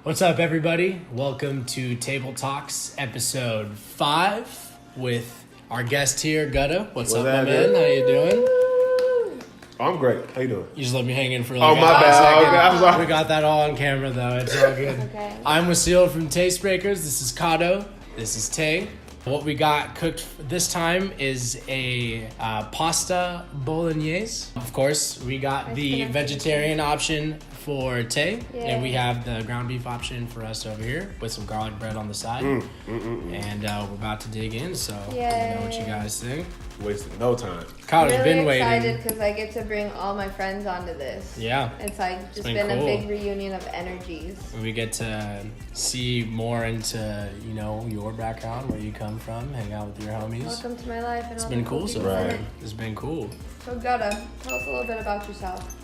What's up, everybody? Welcome to Table Talks, episode 5, with our guest here, Guttah. What's up, my man? How you doing? I'm great. How you doing? You just let me hang in for my a bad. second. Okay, I'm sorry. We got that all on camera, though. It's all good. Okay. I'm Wasil from Tastebreakers. This is Kato. This is Tay. What we got cooked this time is a pasta bolognese. Of course, we got the vegetarian option for Tay, and we have the ground beef option for us over here with some garlic bread on the side. And we're about to dig in, so let me know what you guys think. Wasting no time. Kato's really been waiting. excited because I get to bring all my friends onto this. Yeah. It's like just been been cool. a big reunion of energies. We get to see more into, your background, where you come from, hang out with your homies. Welcome to my life. And It's all been the cool so things far. in it. It's been cool. So Guttah, tell us a little bit about yourself.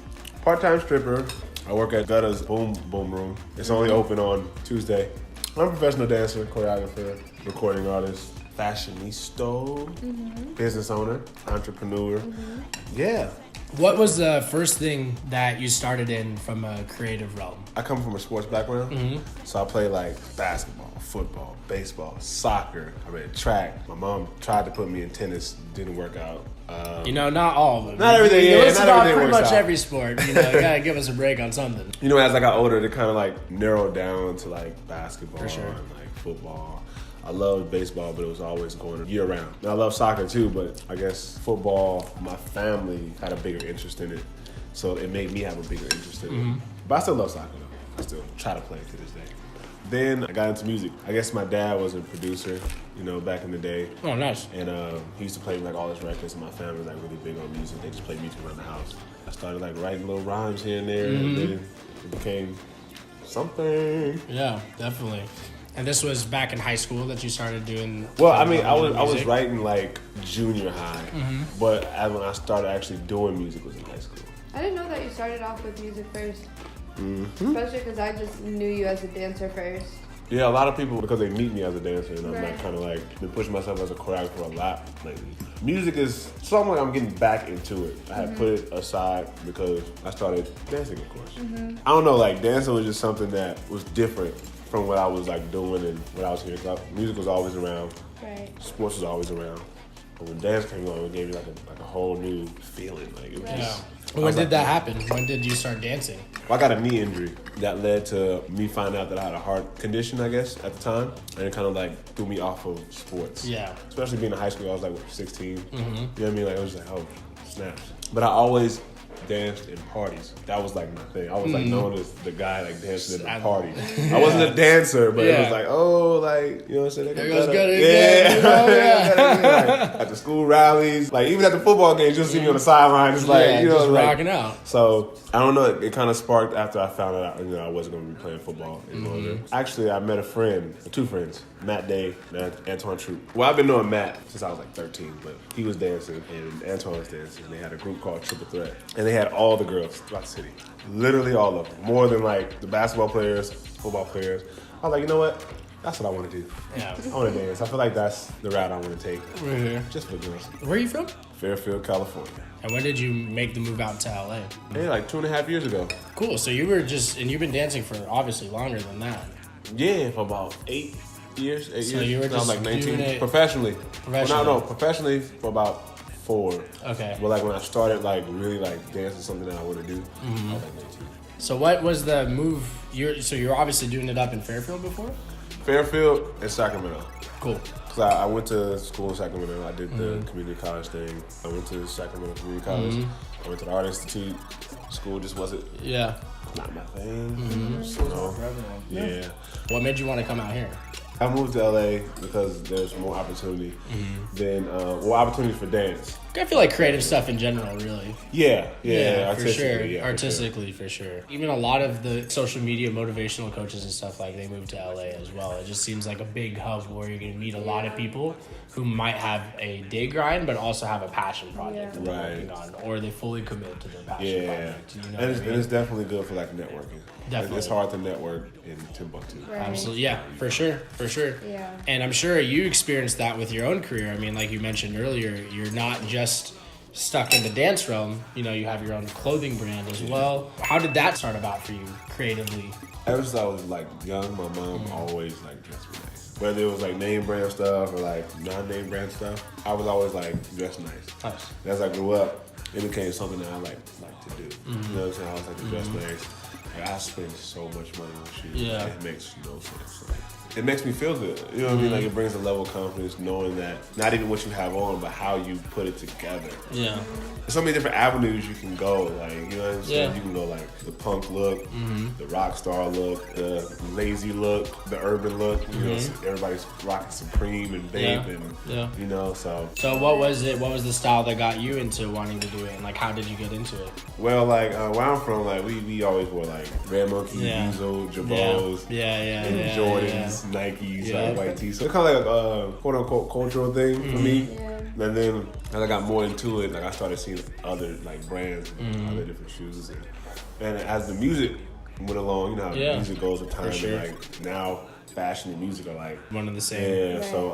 Part-time stripper. I work at Guttah's Boom Room. It's only open on Tuesday. I'm a professional dancer, choreographer, recording artist, fashionista, business owner, entrepreneur. Yeah. What was the first thing that you started in from a creative realm? I come from a sports background, so I play like basketball, football, baseball, soccer. I ran track. My mom tried to put me in tennis, didn't work out. Not all of them. Not everything, yeah, It's not about everything pretty works much out. every sport. You gotta give us a break on something. As I got older, it kind of like narrowed down to like basketball For sure. and like football. I loved baseball, but it was always going year round. And I love soccer too, but I guess football, my family had a bigger interest in it. So it made me have a bigger interest in it. But I still love soccer though. I still try to play it to this day. Then I got into music. I guess my dad was a producer, back in the day. Oh, nice. And he used to play like all his records, and my family was like really big on music. They just played music around the house. I started like writing little rhymes here and there, and then it became something. Yeah, definitely. And this was back in high school that you started doing. Well, I mean, I was music? writing like junior high, but when I started actually doing music was in high school. I didn't know that you started off with music first. Especially because I just knew you as a dancer first. Yeah, a lot of people, because they meet me as a dancer, and I'm Right. like kind of like been pushing myself as a choreographer a lot lately. Music is something like I'm getting back into it. I had put it aside because I started dancing, of course. I don't know, like dancing was just something that was different from what I was like doing and what I was hearing. Music was always around, Right. sports was always around, but when dance came on, it gave me like a whole new feeling. Like it was Right. just. When did that happen? When did you start dancing? I got a knee injury that led to me finding out that I had a heart condition, I guess, at the time. And it kind of like threw me off of sports. Yeah. Especially being in high school, I was like 16. You know what I mean? Like, I was like, oh, snaps. But I always danced in parties. That was like my thing. I was like known as the guy like dancing in the parties. I wasn't a dancer, but it was like, oh, like, you know what I'm saying? There goes Guttah Yeah. again, Like, at the school rallies, like even at the football games, you'll see me on the sideline. It's like, just like, rocking out. So I don't know. It kind of sparked after I found out. I wasn't going to be playing football anymore. Actually, I met two friends, Matt Day and Antoine Troop. Well, I've been knowing Matt since I was like 13, but he was dancing and Antoine was dancing. And they had a group called Triple Threat, and they had all the girls throughout the city, literally all of them, more than like the basketball players, football players. I was like, you know what? That's what I want to do. Yeah. I want to dance. I feel like that's the route I want to take. Right here. Just for girls. Where are you from? Fairfield, California. And when did you make the move out to LA? Yeah, like 2.5 years ago. Cool. So you were and you've been dancing for obviously longer than that. Yeah, for about 8 years. So 8 years. you were When I was just like 19. doing it Professionally. professionally? Well, no, professionally for about 4. Okay. But like when I started like really like dancing something that I want to do, I was like 19. So what was the move? You're obviously doing it up in Fairfield before? Fairfield and Sacramento. Cool. Cause I went to school in Sacramento. I did the community college thing. I went to Sacramento Community College. I went to the Art Institute. School just wasn't Yeah. not my thing. So, yeah. What made you want to come out here? I moved to LA because there's more opportunity than opportunities for dance. I feel like creative stuff in general, really. Yeah, for sure. artistically, yeah, for Artistically, for sure. Even a lot of the social media motivational coaches and stuff, like they moved to LA as well. It just seems like a big hub where you're going to meet a lot of people who might have a day grind, but also have a passion project that they're working on, or they fully commit to their passion project. You know and what I mean? it's definitely good for like networking. Definitely. It's hard to network in Timbuktu. Right. Absolutely, yeah, for sure. Yeah. And I'm sure you experienced that with your own career. I mean, like you mentioned earlier, you're not just stuck in the dance realm. You know, you have your own clothing brand as well. How did that start about for you creatively? Ever since I was like young, my mom always like dressed me nice. Whether it was like name brand stuff or like non-name brand stuff, I was always like dressed nice. As I grew up, it became something that I like to do. You know what I'm saying? I always like to dress nice. Like, I spend so much money on shoes. Yeah. It makes no sense. Like, it makes me feel good. You know what I mean? Like, it brings a level of confidence knowing that not even what you have on, but how you put it together. Yeah. There's so many different avenues you can go. Like, you know what I'm saying? Yeah. You can go like the punk look, the rock star look, the lazy look, the urban look. You know, everybody's rocking Supreme and Bape and you know, so. So what was it? What was the style that got you into wanting to do it? And like, how did you get into it? Well, like where I'm from, like we always wore like Red Monkey, Diesel, Jabos, and Jordans, Nikes, like white tees. So it's kind of like a quote unquote cultural thing for me. Yeah. And then as I got more into it, like I started seeing other like brands and other different shoes. And as the music went along, you know how the music goes with time. And like now, fashion and music are like one and the same. Yeah, right. So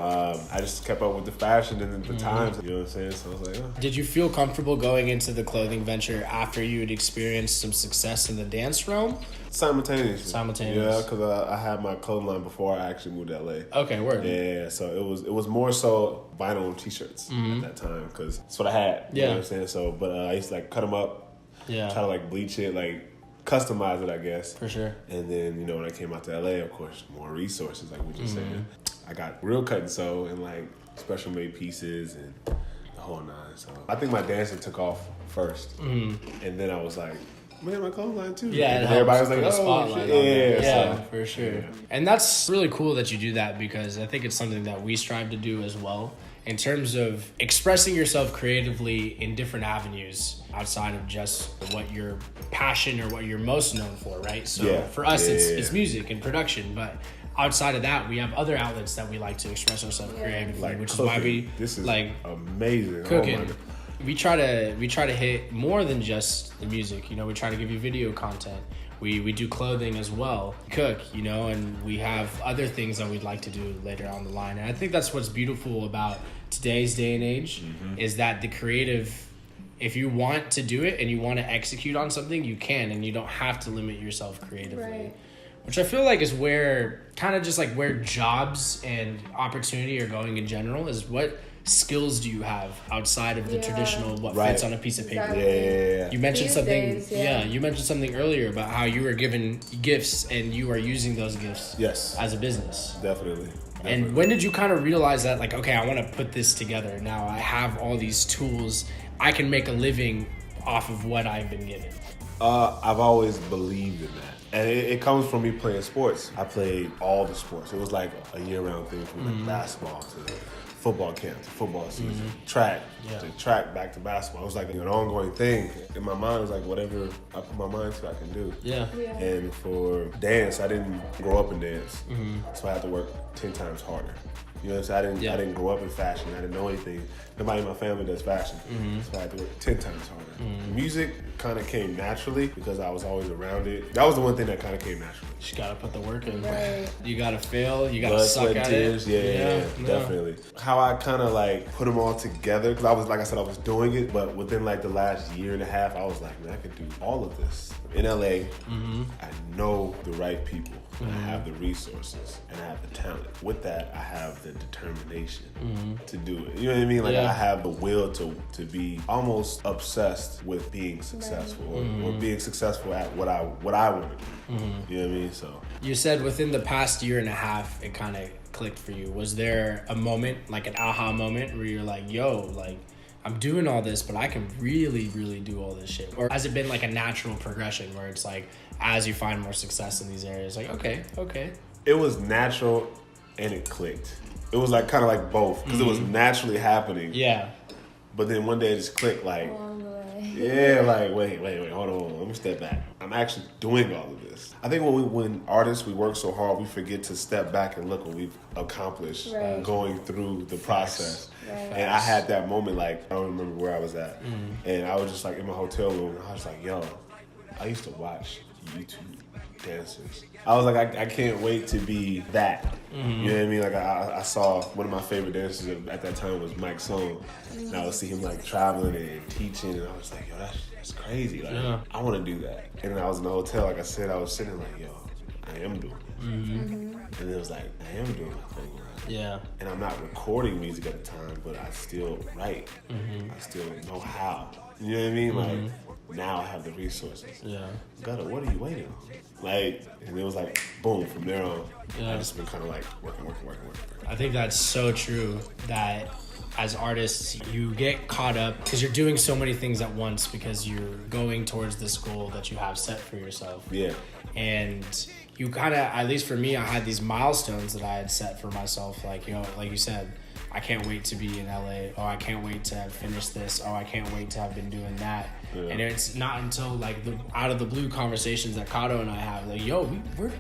I just kept up with the fashion and the times. You know what I'm saying? So I was like, oh. Did you feel comfortable going into the clothing venture after you had experienced some success in the dance realm? Simultaneously. Yeah, because I had my clothing line before I actually moved to LA. Okay, word. Yeah, so it was more so vinyl t-shirts at that time because that's what I had. You know what I'm saying? So, but I used to like cut them up, try to like bleach it, like customize it, I guess. For sure. And then, you know, when I came out to LA, of course, more resources, like we just said. I got real cut and sew and like special made pieces and the whole nine. So I think my dancing took off first, and then I was like, man, my clothing line too. Yeah, and everybody was like, oh, spotlight. Yeah, for sure. Yeah. And that's really cool that you do that because I think it's something that we strive to do as well. In terms of expressing yourself creatively in different avenues outside of just what your passion or what you're most known for, right? So for us, it's music and production, but outside of that, we have other outlets that we like to express ourselves creatively, like which cooking. is why we this is like amazing cooking. We try to hit more than just the music. You know, we try to give you video content. We do clothing as well, cook, you know, and we have other things that we'd like to do later on the line. And I think that's what's beautiful about today's day and age is that the creative, if you want to do it and you want to execute on something, you can, and you don't have to limit yourself creatively. Right. Which I feel like is where, kind of just like where jobs and opportunity are going in general, is what skills do you have outside of the traditional what fits on a piece of paper? Yeah. You mentioned you mentioned something earlier about how you were given gifts and you are using those gifts as a business. Definitely. And when did you kind of realize that, like, okay, I want to put this together now, I have all these tools, I can make a living off of what I've been given? I've always believed in that. And it comes from me playing sports. I played all the sports. It was like a year-round thing from like basketball to football camp to football season, track to track back to basketball. It was like an ongoing thing. In my mind, it was like whatever I put my mind to, I can do. Yeah. And for dance, I didn't grow up in dance, so I had to work 10 times harder. You know what I'm saying? I didn't grow up in fashion. I didn't know anything. Nobody in my family does fashion. So I had to work 10 times harder. Music kind of came naturally because I was always around it. That was the one thing that kind of came naturally. You just gotta put the work in. Right. You gotta fail. You gotta suck at tears. it. Yeah, definitely. How I kind of like put them all together, because I was, like I said, I was doing it, but within like the last year and a half, I was like, man, I could do all of this. In LA, I know the right people. I have the resources and I have the talent. With that, I have the determination to do it. You know what I mean? Like I have the will to be almost obsessed with being successful or being successful at what I want to do. You know what I mean? So you said within the past year and a half, it kind of clicked for you. Was there a moment, like an aha moment, where you're like, yo, like, I'm doing all this, but I can really, really do all this shit? Or has it been like a natural progression where it's like, as you find more success in these areas, like, okay. It was natural and it clicked. It was like kind of like both, because it was naturally happening. Yeah. But then one day it just clicked, like, like, wait, hold on, let me step back. I'm actually doing all of this. I think when artists, we work so hard, we forget to step back and look what we've accomplished going through the process. And I had that moment, like, I don't remember where I was at. And I was just like in my hotel room, and I was like, yo, I used to watch YouTube dancers. I was like, I can't wait to be that. You know what I mean? Like I saw one of my favorite dancers at that time was Mike Song. And I would see him like traveling and teaching, and I was like, yo, that's crazy. Like I want to do that. And then I was in the hotel, like I said, I was sitting like, yo, I I am doing it. And it was like, I am doing my thing. Yeah. And I'm not recording music at the time, but I still write. I still know how. You know what I mean? Like, now I have the resources. Yeah. Guttah, what are you waiting on? Like, and it was like, boom, from there on, I've just been kind of like working. I think that's so true that as artists, you get caught up because you're doing so many things at once because you're going towards this goal that you have set for yourself. Yeah. And you kind of, at least for me, I had these milestones that I had set for myself. Like, you know, like you said, I can't wait to be in LA. Oh, I can't wait to finish this. Oh, I can't wait to have been doing that. Yeah. And it's not until like the out of the blue conversations that Kato and I have, like, yo, we're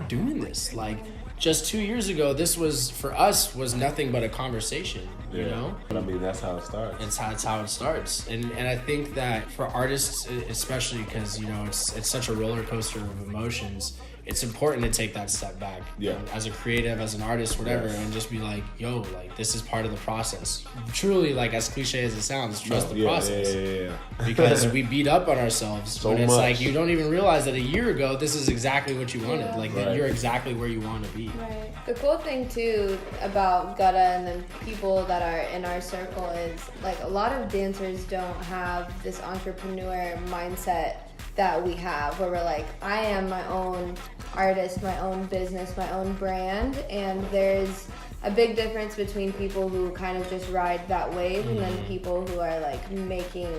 doing this. Like, just 2 years ago, this was, for us, was nothing but a conversation, you know? But I mean, that's how it starts. That's how it starts. And I think that for artists, especially because, you know, it's such a roller coaster of emotions, it's important to take that step back. Yeah. As a creative, as an artist, whatever, and just be like, yo, like, this is part of the process. Truly, like, as cliche as it sounds, trust the process. Yeah. Because we beat up on ourselves. So when it's much. like, you don't even realize that a year ago, this is exactly what you wanted. Like, that you're exactly where you want to be. Right. The cool thing, too, about Guttah and the people that are in our circle is, like, a lot of dancers don't have this entrepreneur mindset that we have, where we're like, I am my own artist, my own business, my own brand, and there's a big difference between people who kind of just ride that wave and then people who are like making.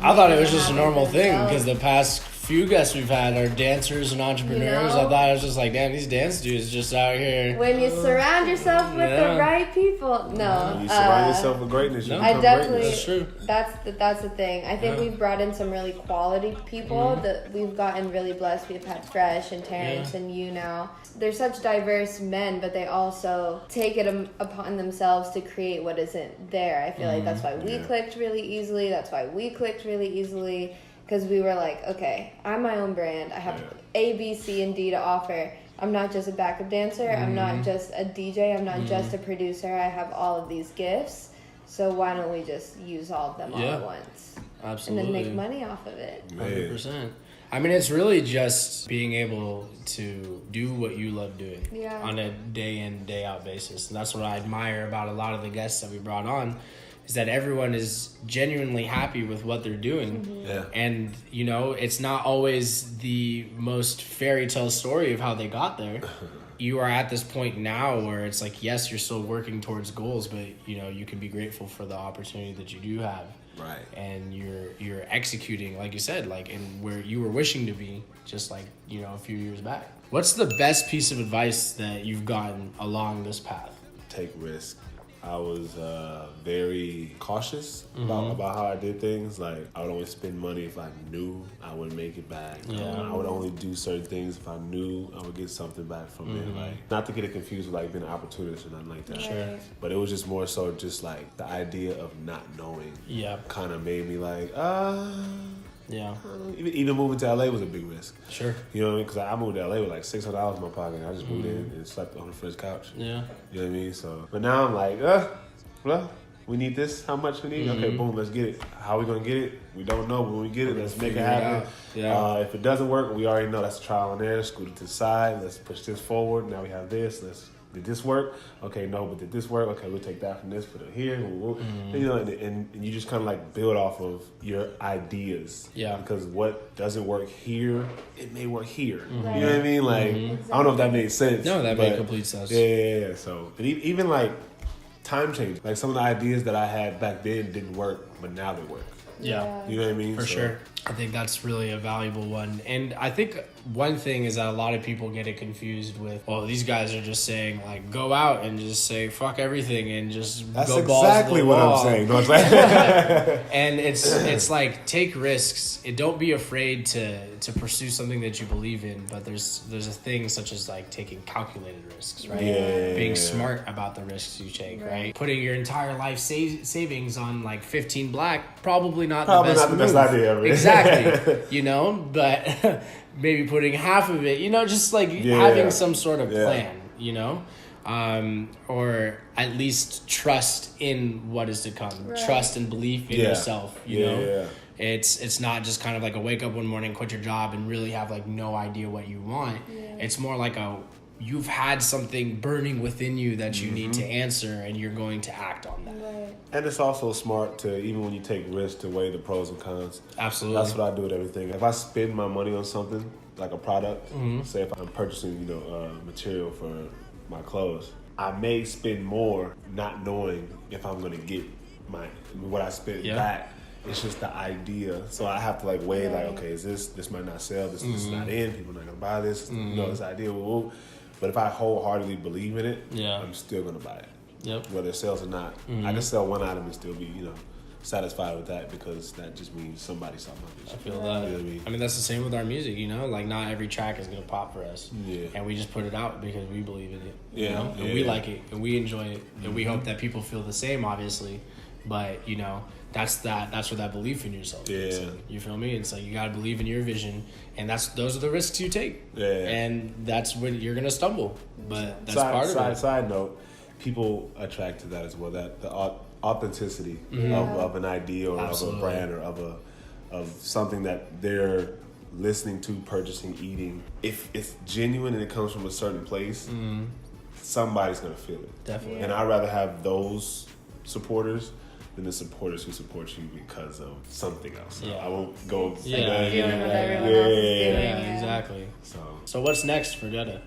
I thought it was just a normal thing because the past few guests we've had are dancers and entrepreneurs. You know? I thought it was just like, damn, these dance dudes just out here. When you surround yourself with the right people, You surround yourself with greatness. You I definitely. That's true. That's the thing. I think we've brought in some really quality people. That we've gotten really blessed. We've had Fresh and Terrence and you now. They're such diverse men, but they also take it upon themselves to create what isn't there. I feel like that's why we clicked really easily. That's why we clicked really easily. Because we were like, okay, I'm my own brand. I have A, B, C, and D to offer. I'm not just a backup dancer. I'm not just a DJ. I'm not just a producer. I have all of these gifts. So why don't we just use all of them all at once? Absolutely. And then make money off of it. 100%. I mean, it's really just being able to do what you love doing on a day in, day out basis. And that's what I admire about a lot of the guests that we brought on. Is that everyone is genuinely happy with what they're doing. Yeah. And, you know, it's not always the most fairy tale story of how they got there. You are at this point now where it's like, yes, you're still working towards goals, but, you know, you can be grateful for the opportunity that you do have. Right. And you're executing, like you said, like in where you were wishing to be just like, you know, a few years back. What's the best piece of advice that you've gotten along this path? Take risks. I was very cautious about how I did things. Like, I would only spend money if I knew I would make it back. I would only do certain things if I knew I would get something back from it. Like, not to get it confused with like being an opportunist or nothing like that. Sure. But it was just more so just like the idea of not knowing. Kind of made me like, Even moving to LA was a big risk. Sure. You know what I mean? Because I moved to LA with like $600 in my pocket. I just moved in and slept on the friend's couch. Yeah. You know what I mean? So, but now I'm like, well, we need this. How much we need? Okay, boom, let's get it. How we gonna get it? We don't know. When we get it, let's make it happen. If it doesn't work, we already know that's trial and error. Scoot it to the side. Let's push this forward. Now we have this. Did this work? Okay, no, but did this work? Okay, we'll take that from this, put it here. You know, and you just kind of like build off of your ideas. Yeah. Because what doesn't work here, it may work here. You know what I mean? Like, I don't know if that made sense. No, that made complete sense. Yeah. So, but even like time change. Like some of the ideas that I had back then didn't work, but now they work. Yeah. You know what I mean? For sure. I think that's really a valuable one. And I think one thing is that a lot of people get it confused with, well, these guys are just saying, like, go out and just say, fuck everything and just that's go balls exactly to the what wall. I'm saying. No, it's like and it's like, take risks. Don't be afraid to pursue something that you believe in. But there's a thing such as, like, taking calculated risks, right? Being smart about the risks you take, right? Putting your entire life savings on, like, 15 black, probably not the best idea ever. Exactly. You know, but maybe putting half of it, you know, just like having some sort of plan, you know, or at least trust in what is to come, trust and belief in yourself, you know, It's not just kind of like a wake up one morning, quit your job, and really have like no idea what you want. Yeah. It's more like you've had something burning within you that you need to answer, and you're going to act on that. Right. And it's also smart to, even when you take risks, to weigh the pros and cons. Absolutely. That's what I do with everything. If I spend my money on something, like a product, say if I'm purchasing, material for my clothes, I may spend more not knowing if I'm going to get what I spent back. It's just the idea. So I have to like weigh okay, this might not sell, this is not in, people are not going to buy this, this idea. But if I wholeheartedly believe in it, I'm still going to buy it. Yep. Whether it sells or not. I can sell one item and still be, satisfied with that, because that just means somebody saw my vision. I feel that. You know what I mean? I mean, that's the same with our music, like not every track is going to pop for us. Yeah. And we just put it out because we believe in it. Yeah. And we like it, and we enjoy it, and we hope that people feel the same, obviously. But, that's where that belief in yourself is. You feel me? It's like you got to believe in your vision, and those are the risks you take. Yeah. And that's when you're going to stumble. But that's part of it. Side note, people attract to that as well, that the authenticity of an idea or of a brand or of something that they're listening to, purchasing, eating. If it's genuine and it comes from a certain place, somebody's going to feel it. Definitely. And I'd rather have those supporters than the supporters who support you because of something else. I won't go doing what everyone else is doing. Exactly. So what's next for Guttah?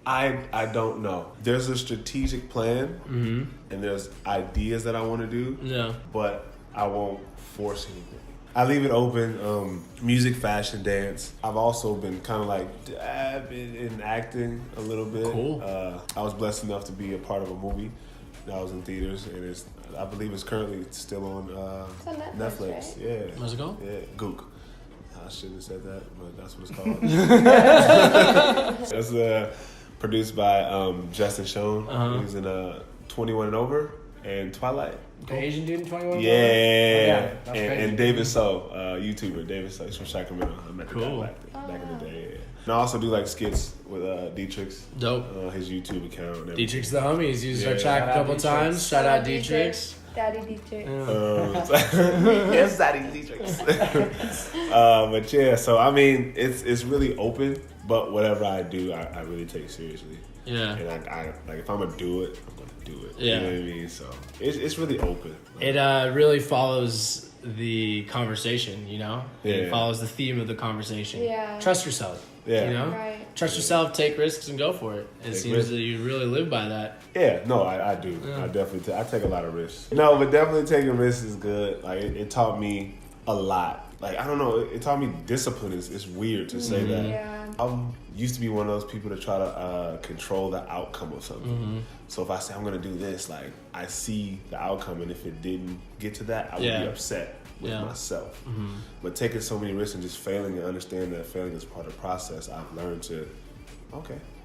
I don't know. There's a strategic plan, and there's ideas that I want to do. Yeah. But I won't force anything. I leave it open. Music, fashion, dance. I've also been kind of like dabbing in acting a little bit. Cool. I was blessed enough to be a part of a movie that was in theaters, and I believe it's currently still on Netflix. Right? Yeah. What's it called? Yeah, Gook. I shouldn't have said that, but that's what it's called. That's produced by Justin Schoen. He's in 21 and Over and Twilight. The Asian dude in 21 Yeah. And David So, YouTuber. David So, he's from Sacramento. I met the guy back in the day. Yeah. And I also do like skits with Dietrich's. Dope. His YouTube account. Dietrich's the homie. He's used our track a couple times. Shout out Dietrich's. Daddy Dietrich. Yes, Daddy Dietrich's. But yeah, so I mean, it's really open. But whatever I do, I really take seriously. Yeah. And I like, if I'm gonna do it, I'm gonna do it. Yeah. You know what I mean? So it's really open. It really follows the conversation, Yeah. It follows the theme of the conversation. Yeah. Trust yourself. Yeah. Right. Trust yourself, take risks, and go for it. It seems that you really live by that. Yeah, no, I do. Yeah. I definitely I take a lot of risks. No, but definitely taking risks is good. Like, it taught me a lot. Like, I don't know, it taught me discipline. It's weird to say that. Yeah. I used to be one of those people to try to control the outcome of something. So if I say I'm going to do this, like, I see the outcome, and if it didn't get to that, I would be upset with myself. But taking so many risks and just failing, and understand that failing is part of the process, I've learned to,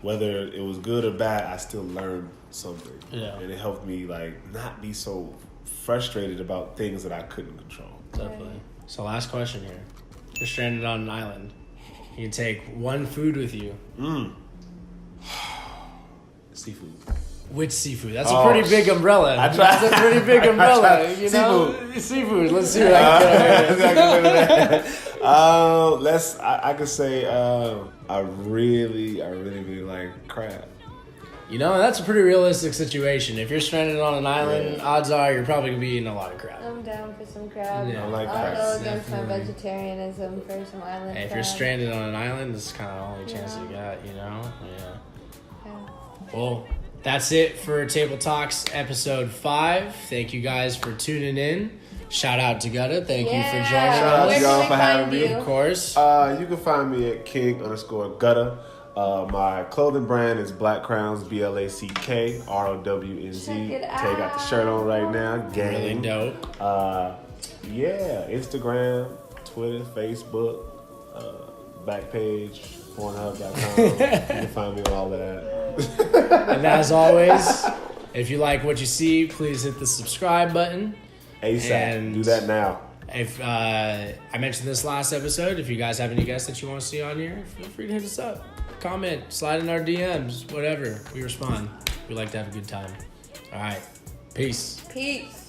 whether it was good or bad, I still learned something. Yeah. And it helped me, like, not be so frustrated about things that I couldn't control. Definitely. So last question here. You're stranded on an island. You can take one food with you. Seafood. Which seafood? That's a pretty big umbrella. That's a pretty big umbrella, Seafood. Seafood. Let's see what I can get. I could say I really like crab. That's a pretty realistic situation. If you're stranded on an island, odds are you're probably going to be eating a lot of crab. I'm down for some crab. Yeah, I like crab. I'll go against my vegetarianism for some island crab. If you're stranded on an island, this is kind of the only chance you got, Yeah. Well, that's it for Table Talks episode 5. Thank you guys for tuning in. Shout out to Guttah. Thank you for joining us. Shout out to y'all for having me. Of course. You can find me at King_Guttah. My clothing brand is BLACKBROWNZ, BLACKBROWNZ. Tay got the shirt on right now. Gang. Really dope. Instagram, Twitter, Facebook, Backpage, Pornhub.com. You can find me on all of that. And as always, if you like what you see, please hit the subscribe button. ASAP. And do that now. If I mentioned this last episode, if you guys have any guests that you want to see on here, feel free to hit us up. Comment, slide in our DMs, whatever. We respond. We like to have a good time. All right. Peace. Peace.